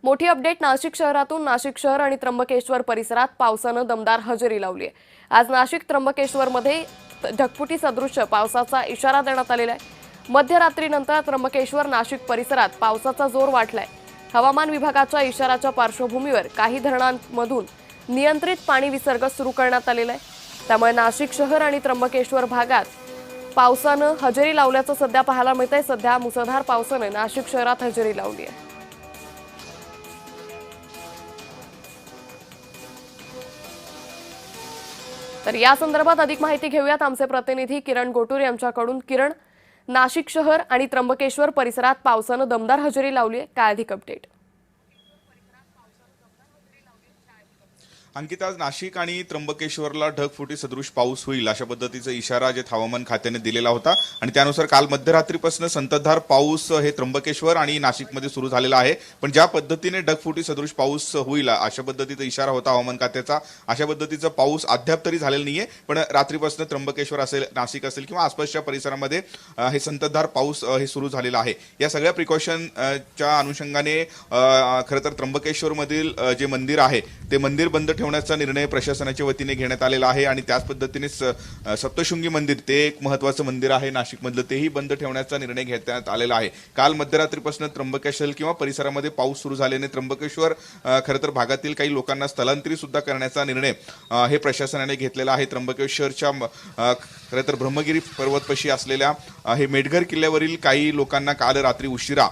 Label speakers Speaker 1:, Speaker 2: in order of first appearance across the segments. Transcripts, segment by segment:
Speaker 1: मोठी अपडेट नाशिक शहरातून नाशिक शहर आणि त्र्यंबकेश्वर परिसरात पावसानं दमदार हजेरी लावली आहे। आज नाशिक त्र्यंबकेश्वरमध्ये ढगफुटी सदृश पावसाचा इशारा देण्यात आलेला आहे। मध्यरात्रीनंतर त्र्यंबकेश्वर नाशिक परिसरात पावसाचा जोर वाढलाय। हवामान विभागाच्या इशाराच्या पार्श्वभूमीवर काही धरणांमधून नियंत्रित पाणी विसर्ग सुरू करण्यात आलेला आहे। त्यामुळे नाशिक शहर आणि त्र्यंबकेश्वर भागात पावसानं हजेरी लावल्याचं सध्या पाहायला मिळतंय। सध्या मुसळधार पावसाने नाशिक शहरात हजेरी लावली आहे। तर या संदर्भात अधिक माहिती घेऊयात आमचे प्रतिनिधी किरण गोटूर यांच्याकडून। किरण, नाशिक शहर आणि त्र्यंबकेश्वर परिसरात पावसानं दमदार हजेरी लावली आहे, काय अधिक अपडेट?
Speaker 2: अंकिता, आज नाशिक आणि त्र्यंबकेश्वरला ढगफुटी सदृश पाऊस होईल अशा पद्धतीचा इशारा जे हवामान खात्याने दिलेला होता आणि त्यानुसार काल मध्यरात्रीपासून संततधार पाऊस हे त्र्यंबकेश्वर आणि नाशिकमध्ये सुरू झालेला आहे। पण ज्या पद्धतीने ढगफुटी सदृश पाऊस होईल अशा पद्धतीचा इशारा होता हवामान खात्याचा, अशा पद्धतीचा पाऊस अद्याप तरी झालेला नाहीये। पण रात्रीपासून त्र्यंबकेश्वर असेल, नाशिक असेल किंवा आसपासच्या परिसरामध्ये हे संततधार पाऊस हे सुरू झालेला आहे। या सगळ्या प्रिकॉशनच्या अनुषंगाने खरं तर त्र्यंबकेश्वरमधील जे मंदिर आहे ते मंदिर बंद ठेवण्याचा निर्णय प्रशासनाच्या वतीने घेण्यात आलेला आहे आणि त्याच पद्धतीने सप्तशृंगी मंदिर, ते एक महत्त्वाचं मंदिर आहे नाशिकमधलं, तेही बंद ठेवण्याचा निर्णय घेण्यात आलेला आहे। काल मध्यरात्रीपासून त्र्यंबकेश्वर किंवा परिसरामध्ये पाऊस सुरू झाल्याने त्र्यंबकेश्वर खरं तर भागातील काही लोकांना स्थलांतरित सुद्धा करण्याचा निर्णय हे प्रशासनाने घेतलेला आहे। त्र्यंबकेश्वरच्या खरं तर ब्रह्मगिरी पर्वतपाशी असलेल्या हे मेटघर किल्ल्यावरील काही लोकांना काल रात्री उशिरा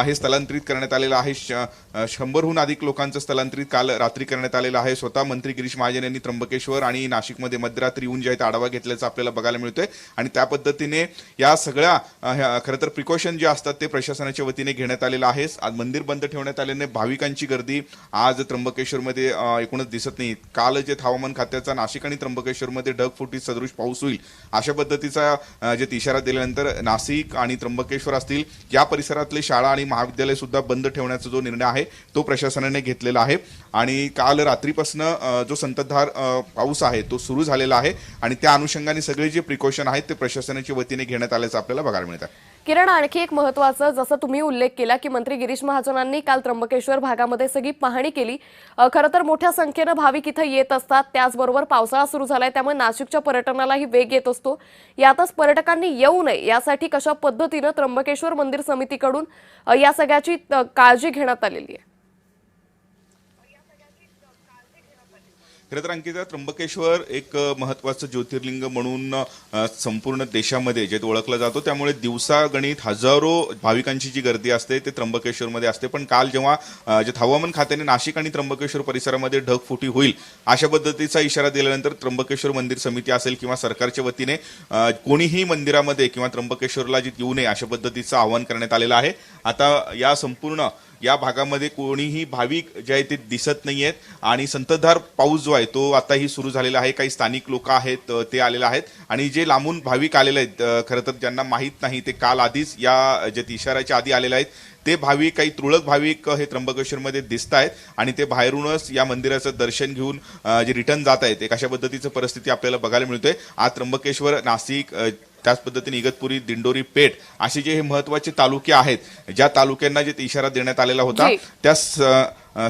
Speaker 2: हे स्थलांतरित करण्यात आलेलं आहे। 100हून अधिक लोकांचं स्थलांतरित काल रात्री करण्यात आलेलं आहे। स्वतः मंत्री गिरीश महाजन यांनी त्र्यंबकेश्वर आणि नाशिकमध्ये मध्यरात्री येऊन जे आहे आढावा घेतल्याचं आपल्याला बघायला मिळतोय आणि त्या पद्धतीने या सगळ्या खरं तर प्रिकॉशन जे असतात ते प्रशासनाच्या वतीने घेण्यात आलेलं आहे। आज मंदिर बंद ठेवण्यात आल्याने भाविकांची गर्दी आज त्र्यंबकेश्वरमध्ये एकूणच दिसत नाही। काल जे हवामान खात्याचा नाशिक आणि त्र्यंबकेश्वरमध्ये ढगफुटी सदृश पाऊस होईल अशा पद्धतीचा जे इशारा दिल्यानंतर नाशिक आणि त्र्यंबकेश्वर असतील या परिसरातले शाळा आणि महाविद्यालय सुद्धा बंद ठेवण्याचा जो निर्णय आहे तो प्रशासनाने घेतलेला आहे आणि काल रात्रीपासून जो संततधार पाऊस आहे तो सुरू झालेला आहे आणि त्या अनुषंगाने सगळे जे प्रिकॉशन आहेत ते प्रशासनाच्या वतीने घेण्यात आल्याचं आपल्याला बघायला मिळतं।
Speaker 1: किरण, आणखी एक महत्त्वाचं, जसं तुम्ही उल्लेख केला की मंत्री गिरीश महाजनांनी काल त्र्यंबकेश्वर भागामध्ये सगळी पाहणी केली। खरं तर मोठ्या संख्येने भाविक इथं येत असतात, त्याचबरोबर पावसाळा सुरू झालाय त्यामुळे नाशिकच्या पर्यटनालाही वेग येत असतो। यातच पर्यटकांनी येऊ नये यासाठी कशा पद्धतीने त्र्यंबकेश्वर मंदिर समितीकडून या सगळ्याची काळजी घेण्यात आलेली आहे?
Speaker 2: खरं तर अंकिता, त्र्यंबकेश्वर एक महत्त्वाचं ज्योतिर्लिंग म्हणून संपूर्ण देशामध्ये जे ओळखलं जातो, त्यामुळे दिवसागणित हजारो भाविकांची जी गर्दी असते ते त्र्यंबकेश्वरमध्ये असते। पण काल जेव्हा जे हवामान खात्याने नाशिक आणि त्र्यंबकेश्वर परिसरामध्ये ढगफुटी होईल अशा पद्धतीचा इशारा दिल्यानंतर त्र्यंबकेश्वर मंदिर समिती असेल किंवा सरकारच्या वतीने कोणीही मंदिरामध्ये किंवा त्र्यंबकेश्वरला येऊ नये अशा पद्धतीचं आवाहन करण्यात आलेलं आहे। आता या संपूर्ण या भागामध्ये कोणीही भाविक जे आहे ते दिसत नाहीयेत आणि संततधार पाऊस जो आहे तो आताही सुरू झालेला आहे। काही स्थानिक लोक आहेत ते आलेले आहेत आणि जे लांबून भाविक आलेले आहेत खरं तर ज्यांना माहीत नाही ते काल आधीच या जे इशाऱ्याच्या आधी आलेले आहेत ते भाविक, काही तुरळक भाविक हे त्र्यंबकेश्वरमध्ये दिसत आहेत आणि ते बाहेरूनच या मंदिराचं दर्शन घेऊन जे रिटर्न जात आहेत एक अशा पद्धतीची परिस्थिती आपल्याला बघायला मिळतोय। आज त्र्यंबकेश्वर, नाशिक, त्याच पद्धतीने इगतपुरी, दिंडोरी, पेठ असे जे हे महत्त्वाचे तालुके आहेत, ज्या तालुक्यांना जे इशारा देण्यात आलेला होता त्या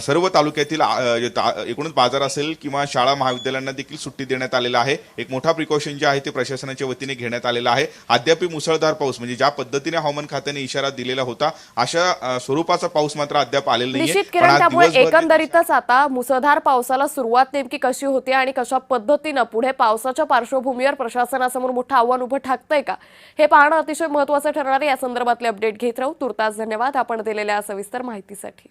Speaker 2: सर्व तालुक्यातील एकूणच बाजार असेल किंवा शाळा महाविद्यालयांना देखील सुट्टी देण्यात आलेला आहे। एक मोठा प्रिकॉशन जे आहे ते प्रशासनाच्या वतीने घेण्यात आलेला आहे। अद्याप मुसळधार पाऊस म्हणजे ज्या पद्धतीने हवामान खात्याने इशारा दिलेला होता अशा स्वरूपाचा पाऊस मात्र अद्याप आलेला नाहीये।
Speaker 1: त्यामुळे एकंदरीतच आता मुसळधार पावसाला सुरुवात नेमकी कशी होते आणि कशा पद्धतीने पुढे पावसाच्या पार्श्वभूमीवर प्रशासनासमोर मोठं आव्हान उभं ठाकतंय का हे पाहणं अतिशय महत्त्वाचं ठरणार आहे। या संदर्भातले अपडेट घेत राहू। तुर्तास धन्यवाद आपण दिलेल्या सविस्तर माहितीसाठी।